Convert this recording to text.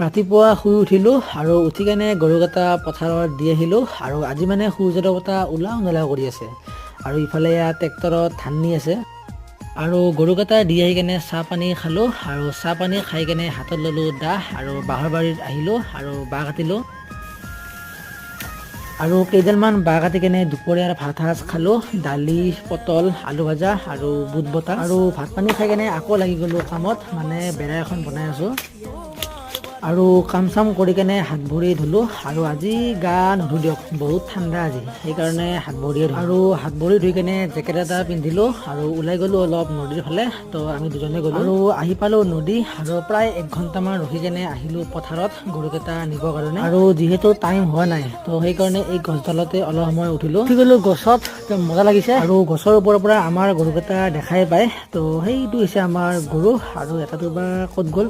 ৰাতিপুৱা শুই উঠিলোঁ আৰু উঠি কেনে গৰুকেইটা পথাৰত দি আহিলোঁ আৰু আজি মানে সূৰ্যদেৱতা বতা ওলাও নোলাও কৰি আছে আৰু ইফালে ট্ৰেক্টৰত ধান নি আছে আৰু গৰুকেইটা দি আহি কেনে চাহ পানী খালোঁ আৰু চাহ পানী খাই কেনে হাতত ল'লোঁ দাহ আৰু বাঁহৰ বাৰীত আহিলোঁ আৰু বাঁহ কাটিলোঁ আৰু কেইডালমান বাঁহ কাটি কেনে দুপৰীয়াৰ ভাত সাজ খালোঁ দালি পটল আলু ভাজা আৰু বুট বটা আৰু ভাত পানী খাই কেনে আকৌ লাগি গ'লোঁ কামত মানে বেৰা এখন বনাই আছোঁ আৰু কাম চাম কৰি কেনে হাত ভৰি ধুলোঁ আৰু আজি গা নুধু দিয়ক বহুত ঠাণ্ডা আজি সেইকাৰণে হাত ভৰিয়ে ধুলোঁ আৰু হাত ভৰি ধুই কেনে জেকেট এটা পিন্ধিলোঁ আৰু ওলাই গ'লোঁ অলপ নদীৰ ফালে তো আমি দুজনে গ'লোঁ আৰু আহি পালোঁ নদী আৰু প্ৰায় 1 ঘণ্টামান ৰখি কেনে আহিলোঁ পথাৰত গৰুকেইটা নিবৰ কাৰণে আৰু যিহেতু টাইম হোৱা নাই তো সেইকাৰণে এই গছডালতে অলপ সময় উঠি গ'লোঁ গছত মজা লাগিছে আৰু গছৰ ওপৰৰ পৰা আমাৰ গৰুকেইটা দেখাই পায় তো সেইটো হৈছে আমাৰ গৰু আৰু এটাটো বা ক'ত গ'ল